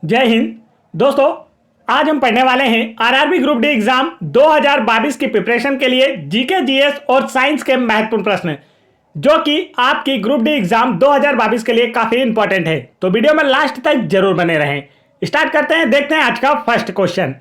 जय हिंद दोस्तों। आज हम पढ़ने वाले हैं आरआरबी ग्रुप डी एग्जाम 2022 की प्रिपरेशन के लिए जीके जीएस और साइंस के महत्वपूर्ण प्रश्न जो कि आपकी ग्रुप डी एग्जाम 2022 के लिए काफी इंपॉर्टेंट है। तो वीडियो में लास्ट तक जरूर बने रहें। स्टार्ट करते हैं, देखते हैं आज का फर्स्ट क्वेश्चन।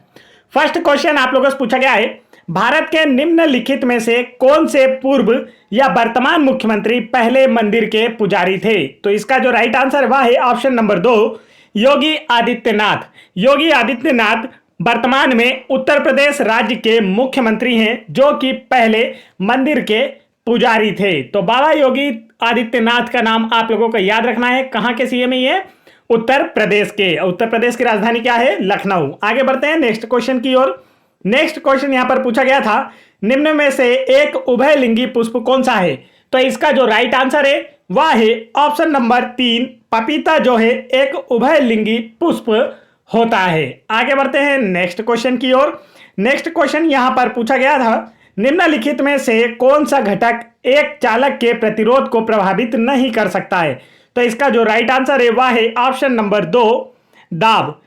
फर्स्ट क्वेश्चन आप लोगों से पूछा गया है, भारत के निम्नलिखित में से कौन से पूर्व या वर्तमान मुख्यमंत्री पहले मंदिर के पुजारी थे? तो इसका जो राइट आंसर वह है ऑप्शन नंबर 2, योगी आदित्यनाथ। योगी आदित्यनाथ वर्तमान में उत्तर प्रदेश राज्य के मुख्यमंत्री हैं जो कि पहले मंदिर के पुजारी थे। तो बाबा योगी आदित्यनाथ का नाम आप लोगों को याद रखना है। कहां के सीएम है ये? उत्तर प्रदेश के। उत्तर प्रदेश की राजधानी क्या है? लखनऊ। आगे बढ़ते हैं नेक्स्ट क्वेश्चन की ओर। नेक्स्ट क्वेश्चन यहां पर पूछा गया था, निम्न में से एक उभयलिंगी पुष्प कौन सा है? तो इसका जो राइट आंसर है वह है ऑप्शन नंबर 3, पपीता जो है एक उभयलिंगी पुष्प होता है। आगे बढ़ते हैं नेक्स्ट क्वेश्चन की ओर। नेक्स्ट क्वेश्चन यहां पर पूछा गया था, निम्नलिखित में से कौन सा घटक एक चालक के प्रतिरोध को प्रभावित नहीं कर सकता है? तो इसका जो राइट आंसर है वह है ऑप्शन नंबर 2, दाब।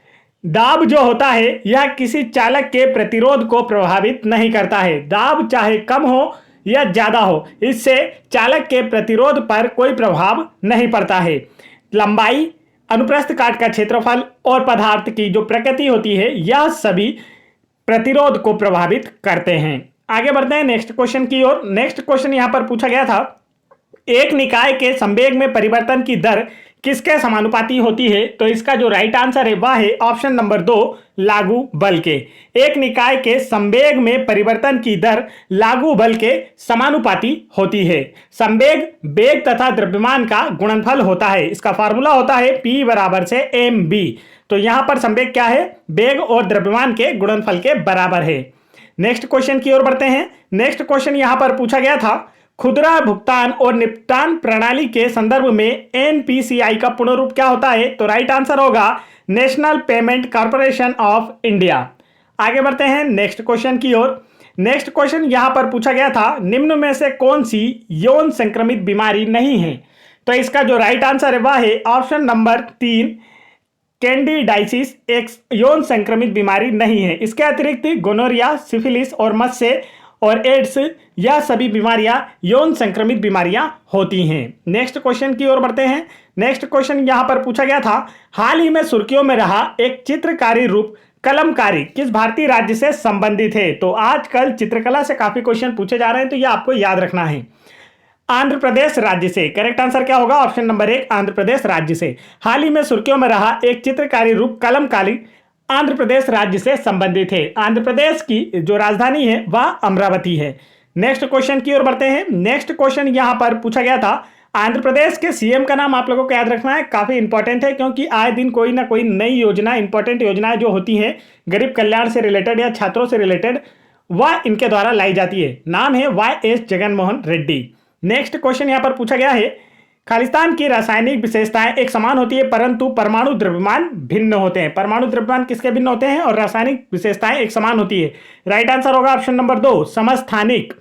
दाब जो होता है यह किसी चालक के प्रतिरोध को प्रभावित नहीं करता है। दाब चाहे कम हो या ज्यादा हो, इससे चालक के प्रतिरोध पर कोई प्रभाव नहीं पड़ता है। लंबाई, अनुप्रस्थ काट का क्षेत्रफल और पदार्थ की जो प्रकृति होती है यह सभी प्रतिरोध को प्रभावित करते हैं। आगे बढ़ते हैं नेक्स्ट क्वेश्चन की ओर। नेक्स्ट क्वेश्चन यहां पर पूछा गया था, एक निकाय के संवेग में परिवर्तन की दर किसके समानुपाती होती है? तो इसका जो राइट आंसर है वह है ऑप्शन नंबर 2, लागू बल के। एक निकाय के संवेग में परिवर्तन की दर लागू बल के समानुपाती होती है। संवेग वेग तथा द्रव्यमान का गुणनफल होता है। इसका फार्मूला होता है P बराबर से mb। तो यहां पर संवेग क्या है? वेग और द्रव्यमान के गुणनफल के बराबर है। नेक्स्ट क्वेश्चन की ओर बढ़ते हैं। नेक्स्ट क्वेश्चन यहां पर पूछा गया था, खुदरा भुगतान और निपटान प्रणाली के संदर्भ में एनपीसीआई का पूर्ण रूप क्या होता है? तो राइट आंसर होगा national payment corporation of India. आगे बढ़ते हैं नेक्स्ट क्वेश्चन की ओर। नेक्स्ट क्वेश्चन यहां पर पूछा गया था, निम्न में से कौन सी यौन संक्रमित बीमारी नहीं है? तो इसका जो राइट आंसर है वह है ऑप्शन नंबर 3, कैंडिडाइसिस एक यौन संक्रमित बीमारी नहीं है। इसके अतिरिक्त गोनोरिया, सिफिलिस और मत्स्य और एड्स यह सभी बीमारियां यौन संक्रमित बीमारियां होती हैं। नेक्स्ट क्वेश्चन की ओर बढ़ते हैं। नेक्स्ट क्वेश्चन यहां पर पूछा गया था, हाल ही में सुर्खियों में रहा एक चित्रकारी रूप कलमकारी किस भारतीय राज्य से संबंधित है? तो आजकल चित्रकला से काफी क्वेश्चन पूछे जा रहे हैं तो यह आपको याद रखना है। आंध्र प्रदेश राज्य से। करेक्ट आंसर क्या होगा? ऑप्शन नंबर 1, आंध्र प्रदेश राज्य से। हाल ही में सुर्खियों में रहा एक चित्रकारी रूप कलमकारी आंध्र प्रदेश राज्य से संबंधित है। आंध्र प्रदेश की जो राजधानी है वह अमरावती है। नेक्स्ट क्वेश्चन की ओर बढ़ते हैं। नेक्स्ट क्वेश्चन यहां पर पूछा गया था, आंध्र प्रदेश के सीएम का नाम आप लोगों को याद रखना है, काफी इंपॉर्टेंट है क्योंकि आए दिन कोई ना कोई नई योजना, इंपॉर्टेंट योजनाएं जो होती हैं गरीब कल्याण से रिलेटेड या छात्रों से रिलेटेड, वह इनके द्वारा लाई जाती है। नाम है वाई.एस. जगनमोहन रेड्डी। नेक्स्ट क्वेश्चन यहां पर पूछा गया है, खालिस्तान की रासायनिक विशेषताएं एक समान होती है परंतु परमाणु द्रव्यमान भिन्न होते हैं। परमाणु द्रव्यमान किसके भिन्न होते हैं और रासायनिक विशेषताएं एक समान होती है? राइट आंसर होगा ऑप्शन नंबर 2, समस्थानिक।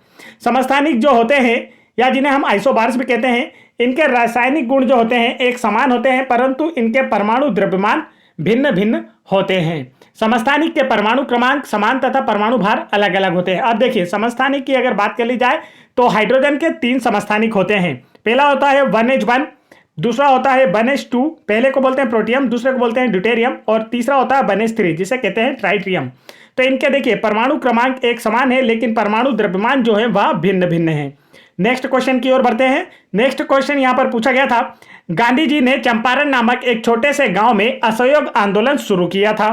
समस्थानिक जो होते हैं या जिन्हें हम आइसोबार्स भी कहते हैं, इनके रासायनिक गुण जो होते हैं एक समान होते हैं परंतु इनके परमाणु द्रव्यमान भिन्न भिन्न होते हैं। समस्थानिक के परमाणु क्रमांक समान तथा परमाणु भार अलग अलग होते हैं। अब देखिए समस्थानिक की अगर बात कर ली जाए तो हाइड्रोजन के 3 समस्थानिक होते हैं। पहला होता है 1H1, दूसरा होता है 1H2, पहले को बोलते हैं प्रोटियम, दूसरे को बोलते हैं ड्यूटेरियम और तीसरा होता है 1H3 जिसे कहते हैं ट्राइट्रियम। तो इनके देखिए परमाणु क्रमांक एक समान है लेकिन परमाणु द्रव्यमान जो है वह भिन्न भिन्न है। नेक्स्ट क्वेश्चन की ओर बढ़ते हैं। नेक्स्ट क्वेश्चन यहां पर पूछा गया था, गांधी जी ने चंपारण नामक एक छोटे से गांव में असहयोग आंदोलन शुरू किया था।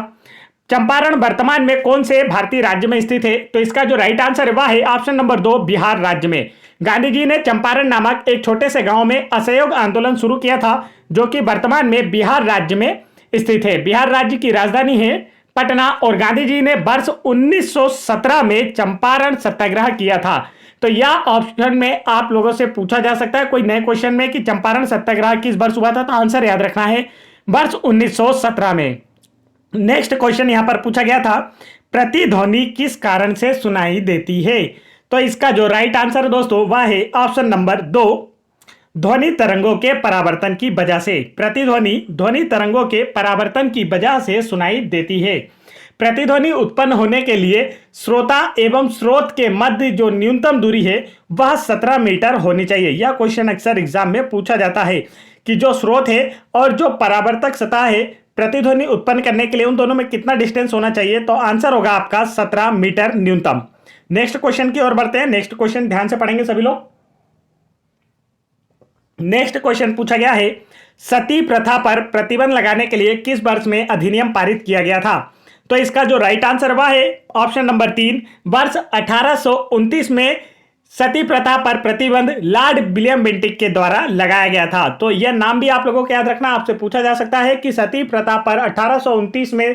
चंपारण वर्तमान में कौन से भारतीय राज्य में स्थित है? तो इसका जो राइट आंसर है वह है ऑप्शन नंबर 2, बिहार राज्य में। गांधी जी ने चंपारण नामक एक छोटे से गांव में असहयोग आंदोलन शुरू किया था जो कि वर्तमान में बिहार राज्य में स्थित है। बिहार राज्य की राजधानी है पटना और गांधी जी ने वर्ष 1917 में चंपारण सत्याग्रह किया था। तो यह ऑप्शन में आप लोगों से पूछा जा सकता है कोई नए क्वेश्चन में कि चंपारण सत्याग्रह किस वर्ष हुआ था, तो आंसर याद रखना है वर्ष 1917 में। नेक्स्ट क्वेश्चन यहां पर पूछा गया था, प्रतिध्वनि किस कारण से सुनाई देती है? तो इसका जो राइट आंसर दोस्तों वह है ऑप्शन नंबर 2, ध्वनि तरंगों के परावर्तन की वजह से। प्रतिध्वनि ध्वनि तरंगों के परावर्तन की वजह से सुनाई देती है। प्रतिध्वनि उत्पन्न होने के लिए श्रोता एवं स्रोत के मध्य जो न्यूनतम दूरी है वह 17 मीटर होनी चाहिए। यह क्वेश्चन अक्सर एग्जाम में पूछा जाता है कि जो स्रोत है और जो परावर्तक सतह है प्रतिध्वनि उत्पन्न करने के लिए उन दोनों में कितना डिस्टेंस होना चाहिए, तो आंसर होगा आपका 17 मीटर न्यूनतम। नेक्स्ट क्वेश्चन की ओर बढ़ते हैं। नेक्स्ट क्वेश्चन ध्यान से पढ़ेंगे सभी लोग। नेक्स्ट क्वेश्चन पूछा गया है, सती प्रथा पर प्रतिबंध लगाने के लिए किस वर्ष में अधिनियम पारित किया गया था? तो इसका जो राइट आंसर वह है ऑप्शन नंबर 3, वर्ष 1829 में सती प्रथा पर प्रतिबंध लॉर्ड विलियम बेंटिक के द्वारा लगाया गया था। तो यह नाम भी आप लोगों को याद रखना, आपसे पूछा जा सकता है कि सती प्रथा पर 1829 में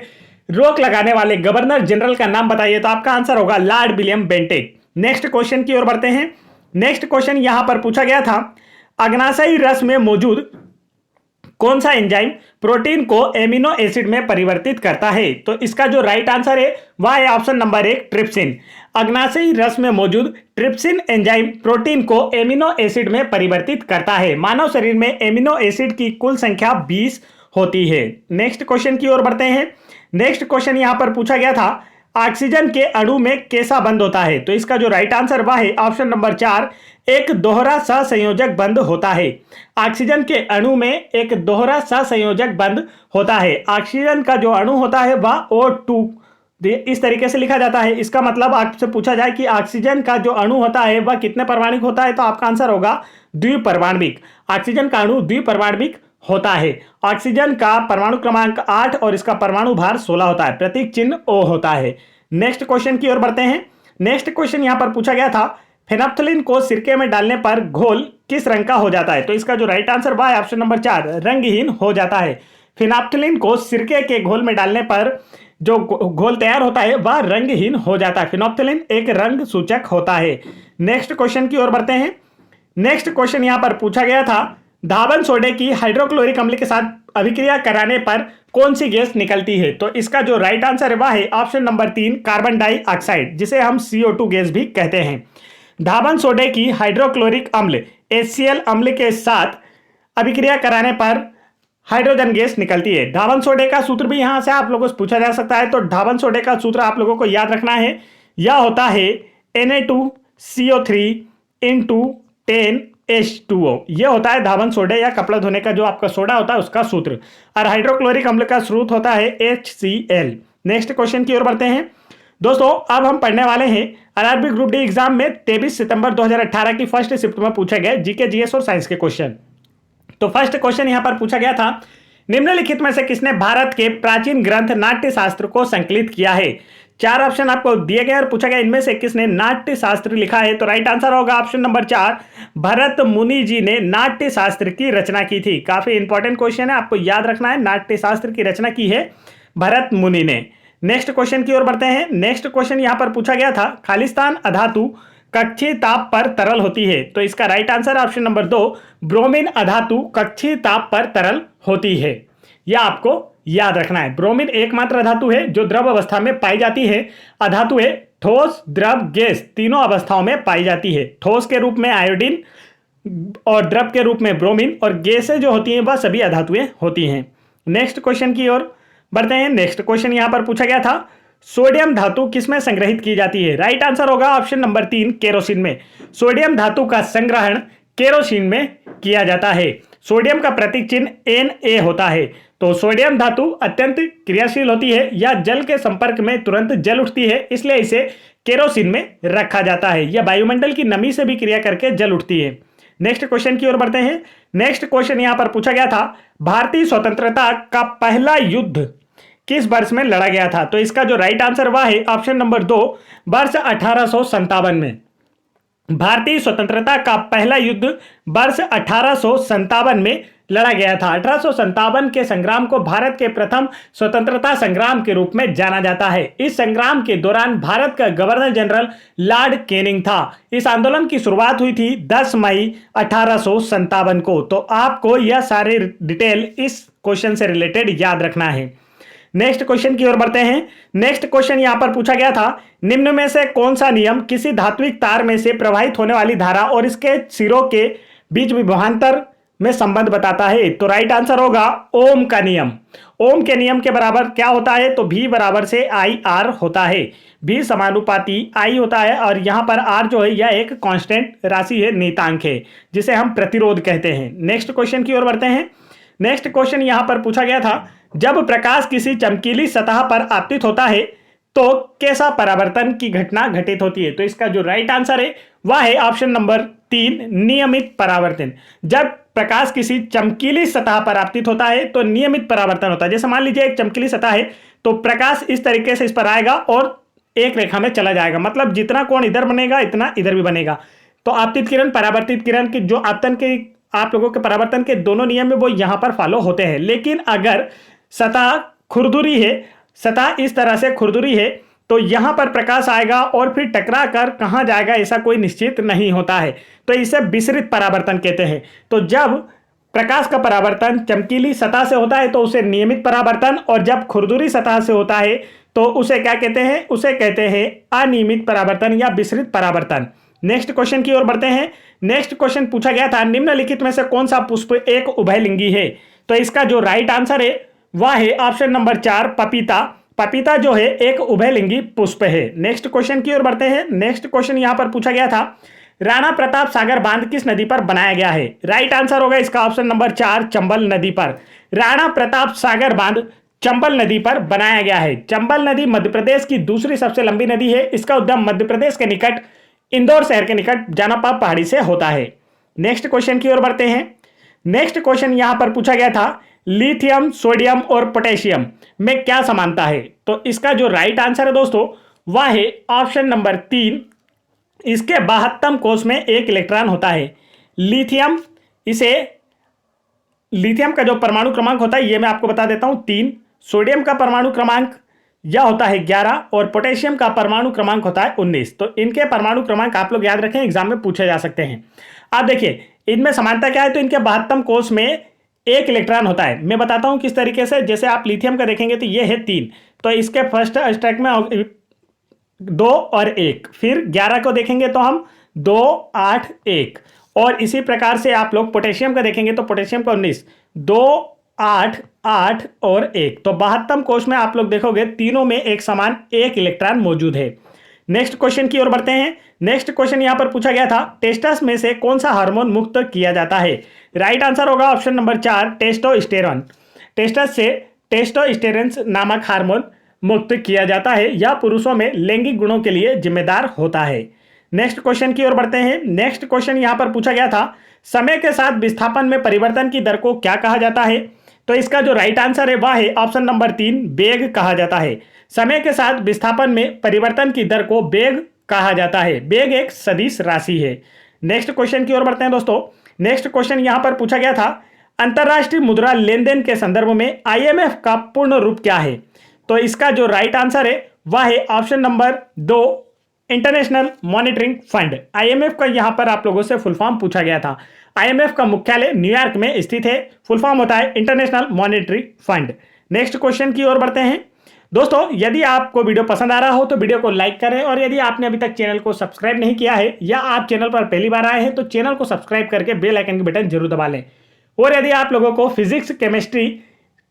रोक लगाने वाले गवर्नर जनरल का नाम बताइए, तो आपका आंसर होगा Lord William Bentinck. Next question की ओर बढ़ते हैं। नेक्स्ट क्वेश्चन यहां पर पूछा गया था, अग्नाशयी रस में मौजूद कौन सा एंजाइम प्रोटीन को एमिनो एसिड में परिवर्तित करता है? तो इसका जो राइट आंसर है वह है ऑप्शन नंबर 1, ट्रिप्सिन। अग्नाशयी रस में मौजूद ट्रिप्सिन एंजाइम प्रोटीन को एमिनो एसिड में परिवर्तित करता है। मानव शरीर में एमिनो एसिड की कुल संख्या 20 होती है। नेक्स्ट क्वेश्चन की ओर बढ़ते हैं। नेक्स्ट क्वेश्चन यहां पर पूछा गया था, ऑक्सीजन के अणु में कैसा बंध होता है? तो इसका जो राइट आंसर वह है ऑप्शन नंबर 4, एक दोहरा सहसंयोजक बंध होता है। ऑक्सीजन के अणु में एक दोहरा सहसंयोजक बंध होता है। ऑक्सीजन का जो अणु होता है वह O2 इस तरीके से लिखा जाता है। इसका मतलब आपसे पूछा जाए कि ऑक्सीजन का जो अणु होता है वह कितने परमाणुक होता है, तो आपका आंसर होगा द्विपरमाणुक। ऑक्सीजन का अणु द्विपरमाणुक होता है। ऑक्सीजन का परमाणु क्रमांक 8 और इसका परमाणु भार 16 होता है। प्रतीक चिन्ह O होता है। नेक्स्ट क्वेश्चन की ओर बढ़ते हैं। नेक्स्ट क्वेश्चन यहां पर पूछा गया था, फेनोल्फथालीन को सिरके में डालने पर घोल किस रंग का हो जाता है? तो इसका जो राइट आंसर वह है ऑप्शन नंबर 4, रंगहीन हो जाता है। फेनोल्फथालीन को सिरके के घोल में डालने पर जो घोल तैयार होता है वह रंगहीन हो जाता है। फेनोल्फथालीन एक रंग सूचक होता है। नेक्स्ट क्वेश्चन की ओर बढ़ते हैं। नेक्स्ट क्वेश्चन यहां पर पूछा गया था, धावन सोडे की हाइड्रोक्लोरिक अम्ल के साथ अभिक्रिया कराने पर कौन सी गैस निकलती है? तो इसका जो राइट आंसर है वह है ऑप्शन नंबर 3, कार्बन डाइऑक्साइड, जिसे हम CO2 गैस भी कहते हैं। धावन सोडे की हाइड्रोक्लोरिक अम्ल HCl अम्ल के साथ अभिक्रिया कराने पर हाइड्रोजन गैस निकलती है। धावन सोडे का सूत्र भी यहां से आप लोगों से पूछा जा सकता है। तो धावन सोडे का सूत्र आप लोगों को याद रखना है, यह होता है Na2CO3 × 10H2O। यह होता है धावन सोडे या कपड़ा धोने का जो आपका सोडा होता है उसका सूत्र। और हाइड्रोक्लोरिक अम्ल का स्रोत होता है HCl। नेक्स्ट क्वेश्चन की ओर बढ़ते हैं। दोस्तों अब हम पढ़ने वाले हैं आरआरबी ग्रुप डी एग्जाम में 23 सितंबर 2018 की फर्स्ट शिफ्ट में पूछे गए जीके जीएस और साइंस के क्वेश्चन। तो फर्स्ट क्वेश्चन यहां पर पूछा गया था, निम्नलिखित में से किसने भारत के प्राचीन ग्रंथ नाट्य शास्त्र को संकलित किया है? 4 ऑप्शन आपको दिए गए और पूछा गया इनमें से किसने नाट्य शास्त्र लिखा है? तो राइट आंसर होगा ऑप्शन नंबर 4, भरत मुनि जी ने नाट्य शास्त्र की रचना की थी। काफी इंपॉर्टेंट क्वेश्चन है, आपको याद रखना है, नाट्य शास्त्र की रचना की है भरत मुनि ने। नेक्स्ट क्वेश्चन की ओर बढ़ते हैं। नेक्स्ट क्वेश्चन यहां पर पूछा गया था, खालिस्तान अधातु कक्षीय ताप पर तरल होती है? तो इसका right answer option number 2, bromine अधातु कक्षीय ताप पर तरल होती है। यह आपको याद रखना है। ब्रोमीन एकमात्र धातु है जो द्रव अवस्था में पाई जाती है। अधातु है, ठोस, द्रव, गैस तीनों अवस्थाओं में पाई जाती है। ठोस के रूप में आयोडीन और द्रव के रूप में ब्रोमीन और गैसें जो होती हैं वह सभी अधातुएं होती हैं। नेक्स्ट क्वेश्चन की ओर बढ़ते हैं। नेक्स्ट क्वेश्चन यहां पर पूछा गया था, सोडियम धातु किसमें संग्रहित की जाती है? राइट आंसर होगा ऑप्शन नंबर 3, केरोसिन में। सोडियम धातु का संग्रहण केरोसिन में किया जाता है। सोडियम का प्रतीक चिन्ह Na होता है। तो सोडियम धातु अत्यंत क्रियाशील होती है या जल के संपर्क में तुरंत जल उठती है, इसलिए इसे केरोसिन में रखा जाता है। यह वायुमंडल की नमी से भी क्रिया करके जल उठती है। नेक्स्ट क्वेश्चन की ओर बढ़ते हैं। नेक्स्ट क्वेश्चन यहां पर पूछा गया था, भारतीय स्वतंत्रता का पहला युद्ध किस वर्ष में लड़ा गया था? तो इसका जो राइट आंसर वह है ऑप्शन नंबर 2, वर्ष 1857 में। भारतीय स्वतंत्रता का पहला युद्ध वर्ष 1857 में लड़ा गया था। 1857 के संग्राम को भारत के प्रथम स्वतंत्रता संग्राम के रूप में जाना जाता है। इस संग्राम के दौरान भारत का गवर्नर जनरल लॉर्ड कैनिंग था। इस आंदोलन की शुरुआत हुई थी 10 मई 1857 को। तो आपको यह सारे डिटेल इस क्वेश्चन से रिलेटेड याद रखना है। नेक्स्ट क्वेश्चन की ओर बढ़ते हैं। नेक्स्ट क्वेश्चन यहां पर पूछा गया था, निम्न में से कौन सा नियम किसी धात्विक तार में से प्रवाहित होने वाली धारा और इसके सिरों के बीच विभवांतर में संबंध बताता है। तो राइट आंसर होगा ओम का नियम। ओम के नियम के बराबर क्या होता है, तो V बराबर से आई आर होता है। V समानुपाती I होता है और यहाँ पर R जो है यह एक कांस्टेंट राशि है, नियतांक है, जिसे हम प्रतिरोध कहते हैं। नेक्स्ट क्वेश्चन की ओर बढ़ते हैं। नेक्स्ट क्वेश्चन यहाँ पर पूछा गया था, जब प्रकाश किसी चमकीली सतह पर आपतित होता है तो कैसा परावर्तन की घटना घटित होती है। तो इसका जो राइट आंसर है वह है ऑप्शन नंबर 3, नियमित परावर्तन। जब प्रकाश किसी चमकीली सतह पर आपतित होता है तो नियमित परावर्तन होता है। जैसे मान लीजिए एक चमकीली सतह है तो प्रकाश इस तरीके से इस पर आएगा और एक रेखा में चला जाएगा, मतलब जितना कोण इधर बनेगा इतना इधर भी बनेगा। तो आपतित किरण परावर्तित किरण की जो आपतन के आप लोगों के परावर्तन के दोनों नियम है वो यहां पर फॉलो होते हैं। लेकिन अगर सतह खुरदुरी है, सतह इस तरह से खुरदुरी है, तो यहां पर प्रकाश आएगा और फिर टकरा कर कहां जाएगा ऐसा कोई निश्चित नहीं होता है। तो इसे विसरित परावर्तन कहते हैं। तो जब प्रकाश का परावर्तन चमकीली सतह से होता है तो उसे नियमित परावर्तन, और जब खुरदुरी सतह से होता है तो उसे क्या कहते हैं, उसे कहते हैं अनियमित परावर्तन या विसरित परावर्तन। नेक्स्ट क्वेश्चन की ओर बढ़ते हैं। नेक्स्ट क्वेश्चन पूछा गया था, निम्नलिखित में से कौन सा पुष्प एक उभयलिंगी है। तो इसका जो राइट आंसर है वह है ऑप्शन नंबर 4, पपीता। पपीता जो है एक उभयलिंगी पुष्प है। नेक्स्ट क्वेश्चन की ओर बढ़ते हैं। नेक्स्ट क्वेश्चन यहां पर पूछा गया था, राणा प्रताप सागर बांध किस नदी पर बनाया गया है। राइट आंसर होगा इसका ऑप्शन नंबर 4, चंबल नदी पर। राणा प्रताप सागर बांध चंबल नदी पर बनाया गया है। चंबल नदी मध्य प्रदेश की दूसरी सबसे लंबी नदी है। इसका उद्गम मध्य प्रदेश के निकट इंदौर शहर के निकट जानापा पहाड़ी से होता है। नेक्स्ट क्वेश्चन की ओर बढ़ते हैं। नेक्स्ट क्वेश्चन यहां पर पूछा गया था, लिथियम, सोडियम और पोटेशियम में क्या समानता है। तो इसका जो राइट आंसर है दोस्तों वह है ऑप्शन नंबर 3, इसके 72 कोष में एक इलेक्ट्रॉन होता है। लिथियम का जो परमाणु क्रमांक होता है ये मैं आपको बता देता हूं 3, सोडियम का परमाणु क्रमांक यह होता है 11 और पोटेशियम का परमाणु क्रमांक होता है 19। तो इनके परमाणु क्रमांक आप लोग याद रखें, एग्जाम में पूछे जा सकते हैं। आप देखिए इनमें समानता क्या है, तो इनके 72 कोष में एक इलेक्ट्रॉन होता है। मैं बताता हूं किस तरीके से। जैसे आप लिथियम का देखेंगे तो ये है 3, तो इसके फर्स्ट स्टैक में 2 और 1, फिर 11 को देखेंगे तो हम 2, 8, 1, और इसी प्रकार से आप लोग पोटेशियम का देखेंगे तो पोटेशियम का 19, 2, 8, 8 और 1। तो 72 कोष में आप लोग देखोगे तीनों में एक समान एक इलेक्ट्रॉन मौजूद है। नेक्स्ट क्वेश्चन की ओर बढ़ते हैं। नेक्स्ट क्वेश्चन यहां पर पूछा गया था, टेस्टस में से कौन सा हार्मोन मुक्त किया जाता है। राइट आंसर होगा ऑप्शन नंबर 4, टेस्टोस्टेरोन। टेस्टस से टेस्टोस्टेरोन नामक हार्मोन मुक्त किया जाता है। यह पुरुषों में लैंगिक गुणों के लिए जिम्मेदार होता है। नेक्स्ट क्वेश्चन की ओर बढ़ते हैं। नेक्स्ट क्वेश्चन यहां पर पूछा गया था, समय के साथ विस्थापन में परिवर्तन की दर को क्या कहा जाता है। तो इसका जो राइट आंसर है वह है ऑप्शन नंबर 3, वेग कहा जाता है। समय के साथ विस्थापन में परिवर्तन की दर को वेग कहा जाता है। वेग एक सदिश राशि है। नेक्स्ट क्वेश्चन की ओर बढ़ते हैं दोस्तों। नेक्स्ट क्वेश्चन यहां पर पूछा गया था, अंतरराष्ट्रीय मुद्रा लेन देन के संदर्भ में IMF का पूर्ण रूप क्या है। तो इसका जो राइट आंसर है वह है option number 2, international monitoring fund. IMF का यहां पर आप लोगों से फुल फॉर्म पूछा गया था। IMF का मुख्यालय न्यूयॉर्क में स्थित है। फुल फॉर्म होता है international monetary fund. Next question की ओर बढ़ते हैं दोस्तों। यदि आपको वीडियो पसंद आ रहा हो तो वीडियो को लाइक करें, और यदि आपने अभी तक चैनल को सब्सक्राइब नहीं किया है या आप चैनल पर पहली बार आए हैं तो चैनल को सब्सक्राइब करके बेल आइकन की बटन जरूर दबा लें। और यदि आप लोगों को फिजिक्स, केमिस्ट्री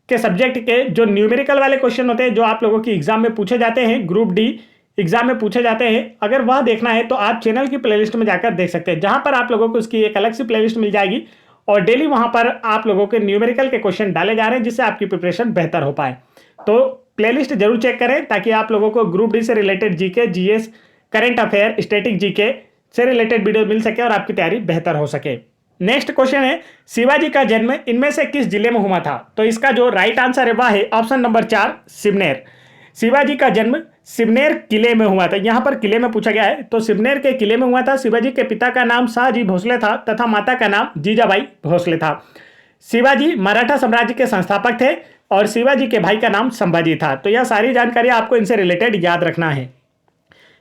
के सब्जेक्ट के जो न्यूमेरिकल वाले क्वेश्चन होते हैं जो आप लोगों की एग्जाम में पूछे जाते हैं, ग्रुप डी एग्जाम में पूछे जाते हैं, अगर वह देखना है तो आप चैनल की प्लेलिस्ट में जाकर देख सकते हैं, जहां पर आप लोगों को इसकी एक अलग सी प्लेलिस्ट मिल जाएगी और डेली वहां पर आप लोगों के न्यूमेरिकल के क्वेश्चन डाले जा रहे हैं जिससे आपकी प्रिपरेशन बेहतर हो पाए। तो प्लेलिस्ट जरूर चेक करें ताकि आप लोगों को ग्रुप डी से related GK, GS, current affair, static GK से रिलेटेड वीडियो मिल सके और आपकी तैयारी बेहतर हो सके। नेक्स्ट क्वेश्चन है, शिवाजी का जन्म इनमें से किस जिले में हुआ था। तो इसका जो राइट आंसर है वह है ऑप्शन नंबर 4, सिवनेर। शिवाजी का जन्म सिवनेर किले में हुआ था। यहां पर किले में पूछा गया है तो सिवनेर के किले में हुआ था। शिवाजी के पिता का नाम शाहजी भोसले था तथा माता का नाम जीजाबाई भोसले था। शिवाजी मराठा साम्राज्य के संस्थापक थे और शिवाजी के भाई का नाम संभाजी था। तो यह सारी जानकारी आपको इनसे रिलेटेड याद रखना है।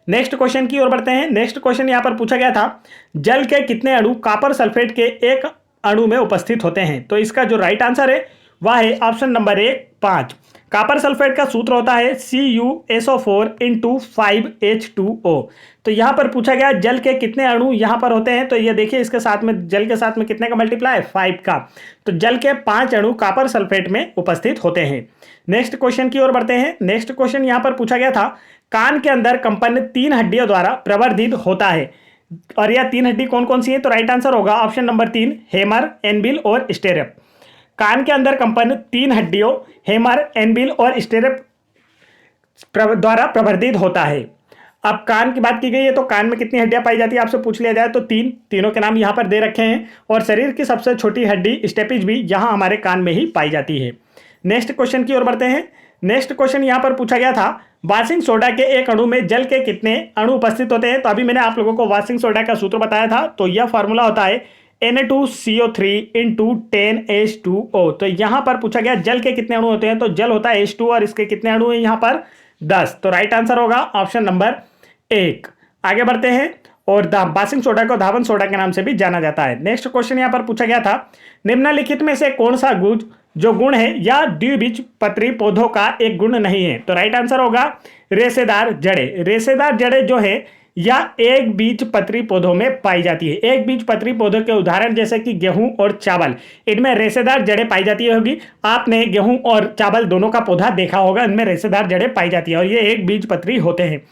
नेक्स्ट क्वेश्चन की ओर बढ़ते हैं। नेक्स्ट क्वेश्चन यहां पर पूछा गया था, जल के कितने अणु कॉपर सल्फेट के एक अणु में उपस्थित होते हैं। तो इसका जो राइट आंसर है वह है ऑप्शन नंबर 1, 5। कॉपर सल्फेट का सूत्र होता है CuSO4 इंटू 5H2O। तो यहां पर पूछा गया जल के कितने अणु यहां पर होते हैं, तो ये देखिए इसके साथ में जल के साथ में कितने का मल्टीप्लाई, 5 का। तो जल के 5 अणु कॉपर सल्फेट में उपस्थित होते हैं। नेक्स्ट क्वेश्चन की ओर बढ़ते हैं। नेक्स्ट क्वेश्चन यहां पर पूछा गया था, कान के अंदर कंपन 3 हड्डियों द्वारा प्रवर्धित होता है, और यह 3 हड्डी कौन कौन सी है? तो राइट आंसर होगा ऑप्शन नंबर 3, हेमर, एनबिल और स्टेरप। कान के अंदर कंपन 3 हड्डियों हेमर, एनबिल और स्टेरप द्वारा प्रवर्धित होता है। अब कान की बात की गई है तो कान में कितनी हड्डियां पाई जाती है आपसे पूछ लिया जाए तो 3, तीनों के नाम यहां पर दे रखे हैं, और शरीर की सबसे छोटी हड्डी स्टेपिज भी यहां हमारे कान में ही पाई जाती है। नेक्स्ट क्वेश्चन की ओर बढ़ते हैं। नेक्स्ट क्वेश्चन यहां पर पूछा गया था, वाशिंग सोडा के एक अणु में जल के कितने अणु उपस्थित होते हैं? तो अभी मैंने आप लोगों को वाशिंग सोडा का सूत्र बताया था, तो यह फॉर्मूला होता है Na2CO3 इंटू 10H2O। तो यहां पर पूछा गया जल के कितने अणु होते हैं, तो जल होता है H2 और इसके कितने अणु हैं यहां पर? 10। तो राइट आंसर होगा ऑप्शन नंबर 1। आगे बढ़ते हैं, और वाशिंग सोडा को धावन सोडा के नाम से भी जाना जाता है। नेक्स्ट क्वेश्चन यहां पर पूछा गया था, निम्नलिखित में से कौन सा गुण जो गुण है या द्विबीजपत्री पौधों का एक गुण नहीं है? तो राइट आंसर होगा रेशेदार जड़ें। रेशेदार जड़ें जो है या एक बीजपत्री पौधों में पाई जाती है। एक बीजपत्री पौधों के उदाहरण जैसे कि गेहूं और चावल, इनमें रेशेदार जड़ें पाई जाती होगी। आपने गेहूं और चावल दोनों का पौधा देखा होगा, इनमें रेशेदार जड़ें पाई जाती है और ये एक बीजपत्री होते हैं।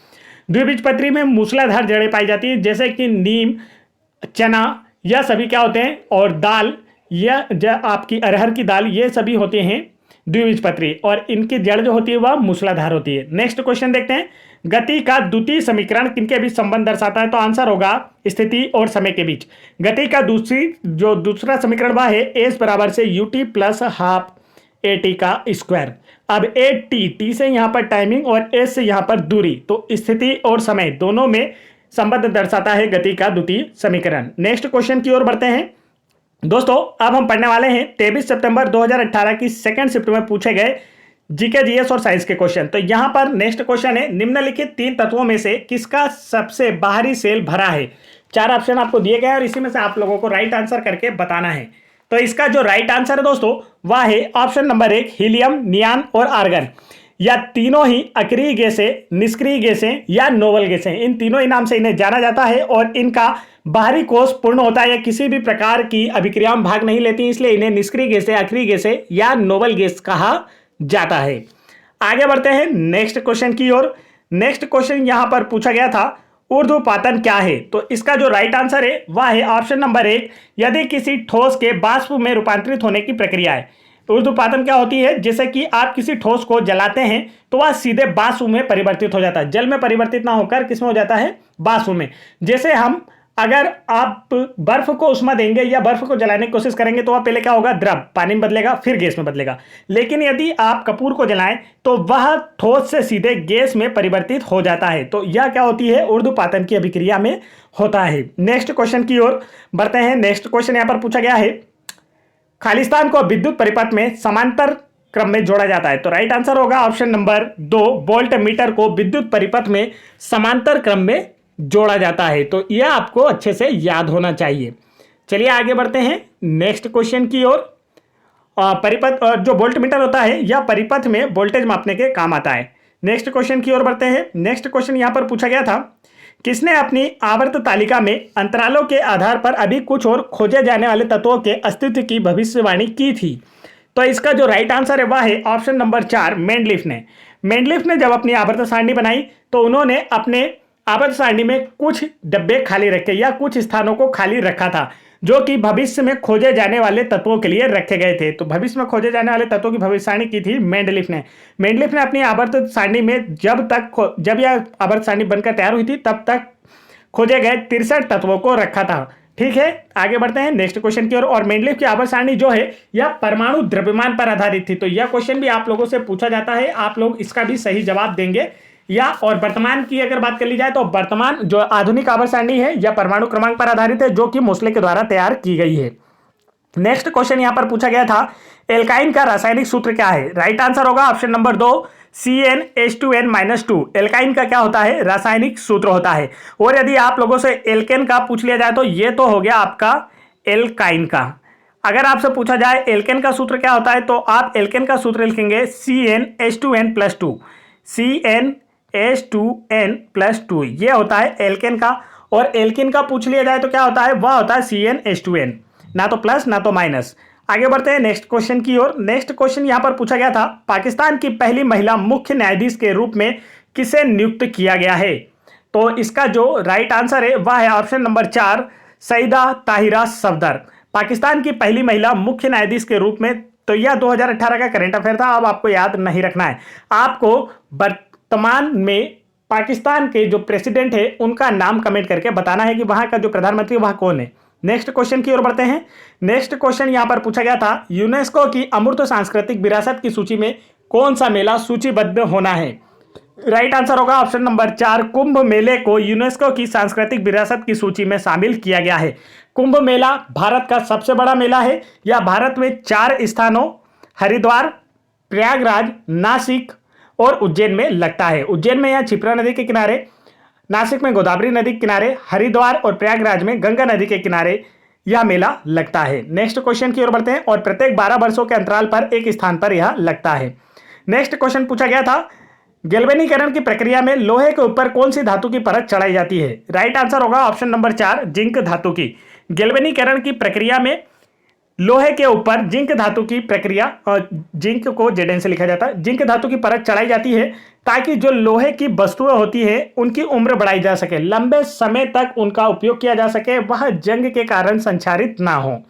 द्विबीजपत्री में मूसलाधार जड़ें पाई जाती है, जैसे कि नीम, चना, यह सभी क्या होते हैं, और दाल या आपकी अरहर की दाल, ये सभी होते हैं द्विबीजपत्री, और इनकी जड़ जो होती है वह मूसलाधार होती है। नेक्स्ट क्वेश्चन देखते हैं, गति का द्वितीय समीकरण किनके बीच संबंध दर्शाता है? तो आंसर होगा स्थिति और समय के बीच। गति का दूसरा समीकरण वह है एस बराबर से ut प्लस हाफ AT का स्क्वायर। अब AT से यहाँ पर टाइमिंग और एस से यहाँ पर दूरी, तो स्थिति और समय दोनों में संबंध दर्शाता है गति का द्वितीय समीकरण। नेक्स्ट क्वेश्चन की ओर बढ़ते हैं दोस्तों। अब हम पढ़ने वाले हैं 23 सितंबर 2018 की सेकंड शिफ्ट में पूछे गए जीके, जीएस और साइंस के क्वेश्चन। तो यहां पर नेक्स्ट क्वेश्चन है, निम्नलिखित 3 तत्वों में से किसका सबसे बाहरी सेल भरा है? 4 ऑप्शन आपको दिए गए हैं और इसी में से आप लोगों को राइट आंसर करके बताना है। तो इसका जो राइट आंसर है दोस्तों वह है ऑप्शन नंबर 1, हीलियम, नियान और आर्गन। या तीनों ही अक्रिय गैसें, निष्क्रिय गैसें या नोबल गैसें, इन तीनों ही नाम से इन्हें जाना जाता है, और इनका बाहरी कोष पूर्ण होता है या किसी भी प्रकार की अभिक्रिया में भाग नहीं लेती, इसलिए इन्हें निष्क्रिय गैसें, अक्रिय गैसें या नोबल गैस कहा जाता है। आगे बढ़ते हैं नेक्स्ट क्वेश्चन की ओर। नेक्स्ट क्वेश्चन यहां पर पूछा गया था, ऊर्ध्वपातन क्या है? तो इसका जो राइट आंसर है वह है ऑप्शन नंबर 1, यदि किसी ठोस के वाष्प में रूपांतरित होने की प्रक्रिया है। ऊर्ध्वपातन क्या होती है? जैसे कि आप किसी ठोस को जलाते हैं तो वह सीधे वाष्प में परिवर्तित हो जाता है, जल में परिवर्तित ना होकर किस में हो जाता है? वाष्प में। जैसे हम अगर आप बर्फ को उष्मा देंगे या बर्फ को जलाने की कोशिश करेंगे तो वह पहले क्या होगा? द्रव, पानी में बदलेगा, फिर गैस में बदलेगा। लेकिन यदि आप कपूर को जलाएं तो वह ठोस से सीधे गैस में परिवर्तित हो जाता है। तो यह क्या होती है? ऊर्ध्वपातन की अभिक्रिया में होता है। नेक्स्ट क्वेश्चन की ओर बढ़ते हैं। नेक्स्ट क्वेश्चन यहां पर पूछा गया है, खालिस्तान को विद्युत परिपथ में समांतर क्रम में जोड़ा जाता है। तो राइट आंसर होगा ऑप्शन नंबर 2, वोल्ट मीटर को विद्युत परिपथ में समांतर क्रम में जोड़ा जाता है। तो यह आपको अच्छे से याद होना चाहिए। चलिए आगे बढ़ते हैं नेक्स्ट क्वेश्चन की ओर। परिपथ जो वोल्ट मीटर होता है यह परिपथ में वोल्टेज मापने के काम आता है। नेक्स्ट क्वेश्चन की ओर बढ़ते हैं। नेक्स्ट क्वेश्चन यहां पर पूछा गया था, किसने अपनी आवर्त तालिका में अंतरालों के आधार पर अभी कुछ और खोजे जाने वाले तत्वों के अस्तित्व की भविष्यवाणी की थी? तो इसका जो राइट आंसर है वह है ऑप्शन नंबर 4, मेंडलिफ ने। मेंडलिफ ने जब अपनी आवर्त सारणी बनाई तो उन्होंने अपने आवर्त सारणी में कुछ डब्बे खाली रखे या कुछ स्थानों को खाली रखा था जो कि भविष्य में खोजे जाने वाले तत्वों के लिए रखे गए थे। तो भविष्य में खोजे जाने वाले तत्वों की भविष्यवाणी की थी मेंडलिफ ने। मेंडलिफ ने अपनी आवर्त सारणी में जब यह आवर्त सारणी बनकर तैयार हुई थी तब तक खोजे गए 63 तत्वों को रखा था। ठीक है, आगे बढ़ते हैं नेक्स्ट क्वेश्चन की ओर। और मेंडलिफ की आवर्त सारणी जो है यह परमाणु द्रव्यमान पर आधारित थी। तो यह क्वेश्चन भी आप लोगों से पूछा जाता है, आप लोग इसका भी सही जवाब देंगे। या और वर्तमान की अगर बात कर ली जाए तो वर्तमान जो आधुनिक आवर्त सारणी है यह परमाणु क्रमांक पर आधारित है जो कि मोसले के द्वारा तैयार की गई है। नेक्स्ट क्वेश्चन यहां पर पूछा गया था, एल्काइन का रासायनिक सूत्र क्या है? राइट आंसर होगा ऑप्शन नंबर 2, CnH2n-2। एल्काइन का क्या होता है? रासायनिक सूत्र होता है। और यदि आप लोगों से एल्केन का पूछ लिया जाए तो ये तो हो गया आपका एल्काइन का। अगर आपसे पूछा जाए एल्केन का सूत्र क्या होता है, तो आप एल्केन का सूत्र लिखेंगे CnH2n+2। CnH2n+2 ये होता है एल्केन का। और एल्केन का पूछ लिया जाए तो क्या होता है, वह होता है CnH2n, ना तो प्लस ना तो माइनस। आगे बढ़ते हैं नेक्स्ट क्वेश्चन की ओर। नेक्स्ट क्वेश्चन यहां पर पूछा गया था, पाकिस्तान की पहली महिला मुख्य न्यायाधीश के रूप में किसे नियुक्त किया गया है। तो इसका जो राइट आंसर है वह है ऑप्शन नंबर 4, सईदा ताहिरा सफदर। पाकिस्तान की पहली महिला मुख्य न्यायाधीश के रूप में। तो यह 2018 का करंट अफेयर था, अब आपको याद नहीं रखना है। आपको वर्तमान में पाकिस्तान के जो प्रेसिडेंट है उनका नाम कमेंट करके बताना है कि वहां का जो प्रधानमंत्री वह कौन है। नेक्स्ट क्वेश्चन की ओर बढ़ते हैं। नेक्स्ट क्वेश्चन यहां पर पूछा गया था, यूनेस्को की अमूर्त सांस्कृतिक विरासत की सूची में कौन सा मेला सूचीबद्ध होना है। राइट आंसर होगा ऑप्शन नंबर 4, कुंभ मेले को यूनेस्को की सांस्कृतिक विरासत की सूची में शामिल किया गया है। कुंभ मेला भारत का सबसे बड़ा मेला है। यह भारत में 4 स्थानों हरिद्वार, प्रयागराज, नासिक और उज्जैन में लगता है। उज्जैन में यह क्षिप्रा नदी के किनारे, नासिक में गोदावरी नदी के किनारे, हरिद्वार और प्रयागराज में गंगा नदी के किनारे यह मेला लगता है। नेक्स्ट क्वेश्चन की ओर बढ़ते हैं। और प्रत्येक 12 वर्षों के अंतराल पर एक स्थान पर यह लगता है। नेक्स्ट क्वेश्चन पूछा गया था, गैल्वेनीकरण की प्रक्रिया में लोहे के ऊपर कौन सी धातु की परत चढ़ाई जाती है। राइट आंसर होगा ऑप्शन नंबर 4, जिंक धातु की। गैल्वेनीकरण की प्रक्रिया में लोहे के ऊपर जिंक धातु की प्रक्रिया, और जिंक को Zn से लिखा जाता है, जिंक धातु की परत चढ़ाई जाती है ताकि जो लोहे की वस्तुएं होती है उनकी उम्र बढ़ाई जा सके, लंबे समय तक उनका उपयोग किया जा सके, वह जंग के कारण संक्षारित ना हो।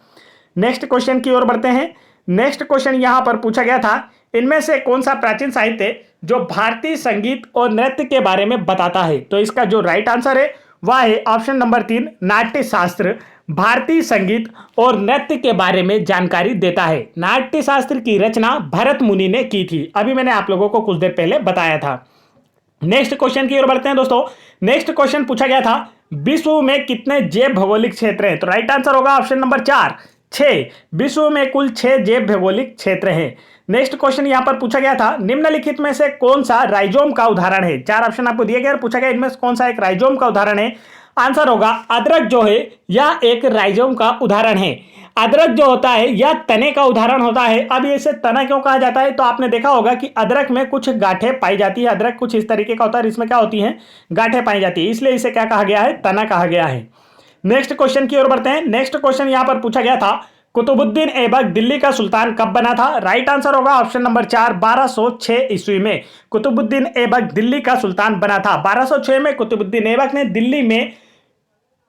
नेक्स्ट क्वेश्चन की ओर बढ़ते हैं। नेक्स्ट क्वेश्चन यहां पर पूछा गया था, इनमें से कौन सा प्राचीन साहित्य जो भारतीय संगीत और नृत्य के बारे में बताता है। तो इसका जो राइट आंसर है वह है ऑप्शन नंबर 3, नाट्य शास्त्र। भारतीय संगीत और नृत्य के बारे में जानकारी देता है। नाट्य शास्त्र की रचना भरत मुनि ने की थी, अभी मैंने आप लोगों को कुछ देर पहले बताया था। नेक्स्ट क्वेश्चन की ओर बढ़ते हैं दोस्तों। नेक्स्ट क्वेश्चन पूछा गया था, विश्व में कितने जैव भौगोलिक क्षेत्र हैं। तो राइट आंसर होगा ऑप्शन नंबर 4, 6। विश्व में कुल 6 जैव भौगोलिक क्षेत्र हैं। नेक्स्ट क्वेश्चन यहां पर पूछा गया था, निम्नलिखित में से कौन सा राइजोम का उदाहरण है। 4 ऑप्शन आपको दिए गए और पूछा गया इनमें से कौन सा एक राइजोम का उदाहरण है। आंसर होगा अदरक जो है यह एक राइजोम का उदाहरण है। अदरक जो होता है यह तने का उदाहरण होता है। अब इसे तना क्यों कहा जाता है, तो आपने देखा होगा कि अदरक में कुछ गांठें पाई जाती है। अदरक कुछ इस तरीके का होता है, इसमें क्या होती हैं, गांठें पाई जाती है, इसलिए इसे क्या कहा गया है, तना कहा गया है। नेक्स्ट क्वेश्चन की ओर बढ़ते हैं। नेक्स्ट क्वेश्चन यहां पर पूछा गया था, कुतुबुद्दीन ऐबक दिल्ली का सुल्तान कब बना था। राइट आंसर होगा ऑप्शन नंबर 4, 1206 ईस्वी में कुतुबुद्दीन ऐबक दिल्ली का सुल्तान बना था। 1206 में कुतुबुद्दीन ऐबक ने दिल्ली में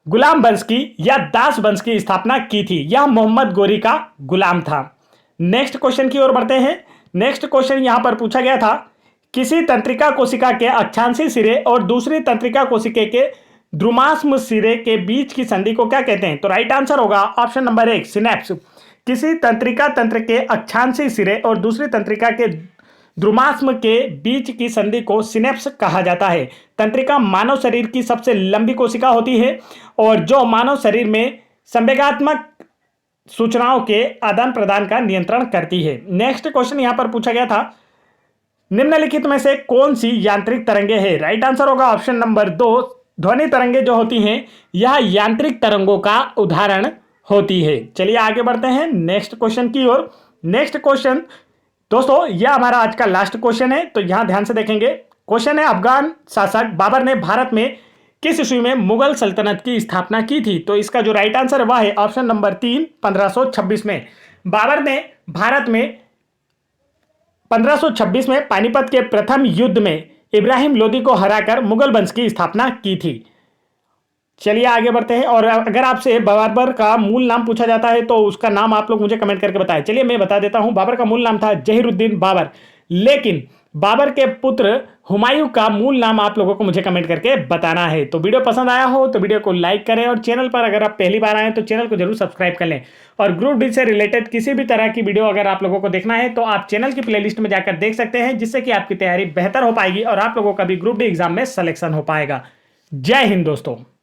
गुलाम वंश की या दास वंश की स्थापना की थी। यह मोहम्मद गोरी का गुलाम था। नेक्स्ट क्वेश्चन की ओर बढ़ते हैं। नेक्स्ट क्वेश्चन यहां पर पूछा गया था, किसी तंत्रिका कोशिका के अक्षांशीय सिरे और दूसरी तंत्रिका कोशिका के ध्रुमास्म सिरे के बीच की संधि को क्या कहते हैं। तो राइट आंसर होगा ऑप्शन नंबर 1, सिनेप्स। किसी तंत्रिका तंत्र के अक्षांशीय सिरे और दूसरी तंत्रिका के ध्रुमास्म के बीच की संधि को सिनेप्स कहा जाता है। तंत्रिका मानव शरीर की सबसे लंबी कोशिका होती है और जो मानव शरीर में संवेगात्मक सूचनाओं के आदान प्रदान का नियंत्रण करती है। नेक्स्ट क्वेश्चन यहां पर पूछा गया था, निम्नलिखित में से कौन सी यांत्रिक तरंगे हैं। राइट आंसर होगा ऑप्शन नंबर 2, ध्वनि तरंगे जो होती हैं यह यांत्रिक तरंगों का उदाहरण होती है। चलिए आगे बढ़ते हैं नेक्स्ट क्वेश्चन की ओर। नेक्स्ट क्वेश्चन दोस्तों यह हमारा आज का लास्ट क्वेश्चन है, तो यहां ध्यान से देखेंगे। क्वेश्चन है, अफगान शासक बाबर ने भारत में किस ईस्वी में मुगल सल्तनत की स्थापना की थी। तो इसका जो राइट आंसर है वह है ऑप्शन नंबर 3, 1526 में। बाबर ने भारत में 1526 में पानीपत के प्रथम युद्ध में इब्राहिम लोदी को हराकर मुगल वंश की स्थापना की थी। चलिए आगे बढ़ते हैं। और अगर आपसे बाबर का मूल नाम पूछा जाता है तो उसका नाम आप लोग मुझे कमेंट करके बताएं। चलिए मैं बता देता हूं, बाबर का मूल नाम था जहीरुद्दीन बाबर, लेकिन बाबर के पुत्र हुमायूं का मूल नाम आप लोगों को मुझे कमेंट करके बताना है। तो वीडियो पसंद आया हो तो वीडियो को लाइक करें और चैनल पर अगर आप पहली बार आए तो चैनल को जरूर सब्सक्राइब कर लें। और ग्रुप डी से रिलेटेड किसी भी तरह की वीडियो अगर आप लोगों को देखना है तो आप चैनल की प्लेलिस्ट में जाकर देख सकते हैं, जिससे कि आपकी तैयारी बेहतर हो पाएगी और आप लोगों का भी ग्रुप डी एग्जाम में सिलेक्शन हो पाएगा। जय हिंद दोस्तों।